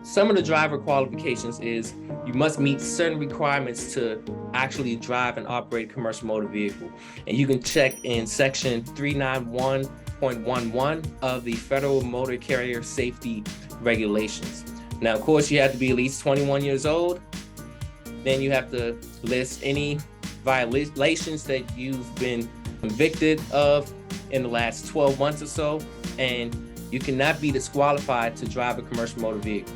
some of the driver qualifications is you must meet certain requirements to actually drive and operate a commercial motor vehicle. And you can check in section 391.11 of the Federal Motor Carrier Safety Regulations. Now, of course, you have to be at least 21 years old. Then you have to list any violations that you've been convicted of in the last 12 months or so, and you cannot be disqualified to drive a commercial motor vehicle.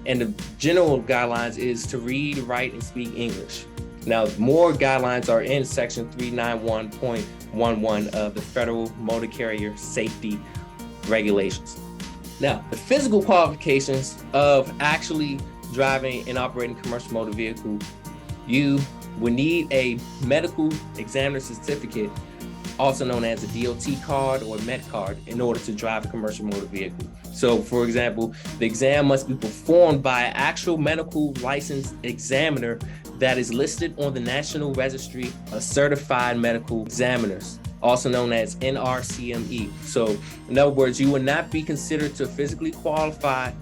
And the general guidelines is to read, write, and speak English. Now, more guidelines are in section 391.11 of the Federal Motor Carrier Safety Regulations. Now, the physical qualifications of actually driving and operating a commercial motor vehicle, you would need a medical examiner certificate, also known as a DOT card or med card, in order to drive a commercial motor vehicle. So, for example, the exam must be performed by an actual medical licensed examiner that is listed on the National Registry of Certified Medical Examiners, also known as NRCME. So, in other words, you will not be considered to physically qualify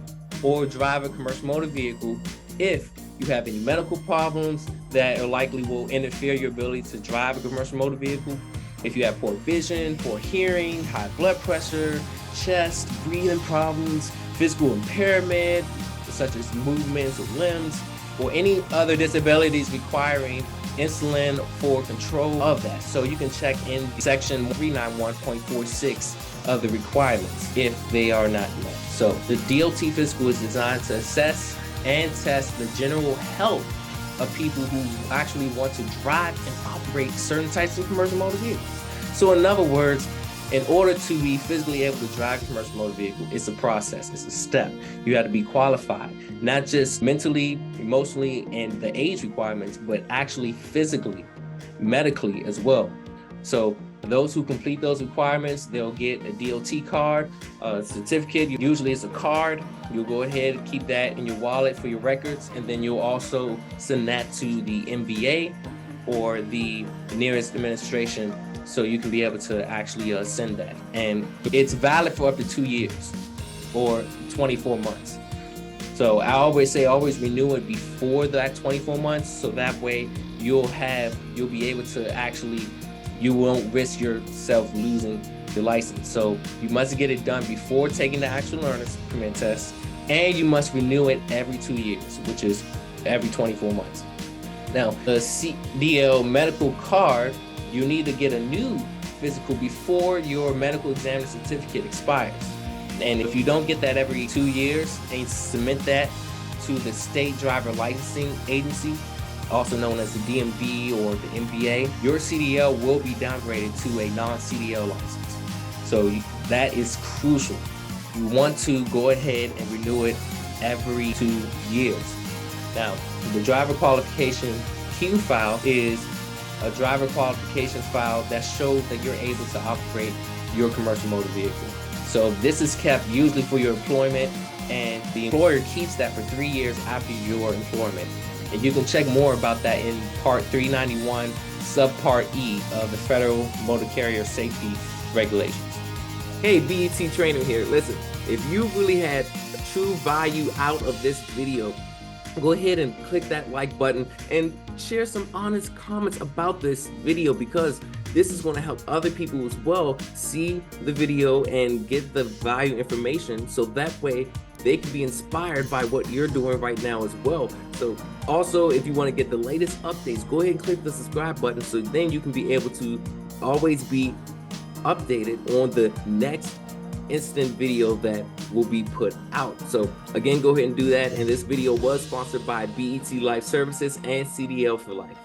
or drive a commercial motor vehicle if you have any medical problems that are likely will interfere your ability to drive a commercial motor vehicle. If you have poor vision, poor hearing, high blood pressure, chest, breathing problems, physical impairment, such as movements of limbs, or any other disabilities requiring insulin for control of that. So you can check in section 391.46 of the requirements if they are not met. So the DOT physical is designed to assess and test the general health of people who actually want to drive and operate certain types of commercial motor vehicles. So in other words, in order to be physically able to drive a commercial motor vehicle, it's a process, it's a step. You have to be qualified, not just mentally, emotionally, and the age requirements, but actually physically, medically as well. So those who complete those requirements, they'll get a DOT card, a certificate. Usually it's a card. You'll go ahead and keep that in your wallet for your records, and then you'll also send that to the MVA or the nearest administration so you can be able to actually send that. And it's valid for up to 2 years or 24 months. So I always say, always renew it before that 24 months, so that way you'll be able to actually, you won't risk yourself losing your license. So you must get it done before taking the actual learner's permit test, and you must renew it every 2 years, which is every 24 months. Now, the CDL medical card, you need to get a new physical before your medical examiner certificate expires. And if you don't get that every 2 years and submit that to the state driver licensing agency, also known as the DMV or the MVA, your CDL will be downgraded to a non-CDL license. So that is crucial. You want to go ahead and renew it every 2 years. Now, the driver qualification Q file is a driver qualifications file that shows that you're able to operate your commercial motor vehicle. So this is kept usually for your employment, and the employer keeps that for 3 years after your employment. And you can check more about that in Part 391, Subpart E of the Federal Motor Carrier Safety Regulations. Hey, BET Trainer here. Listen, if you really had true value out of this video, go ahead and click that like button and share some honest comments about this video, because this is going to help other people as well see the video and get the value information, so that way they can be inspired by what you're doing right now as well. So also, if you want to get the latest updates, go ahead and click the subscribe button, so then you can be able to always be updated on the next instant video that will be put out. So again, go ahead and do that. And this video was sponsored by BET Life Services and CDL for Life.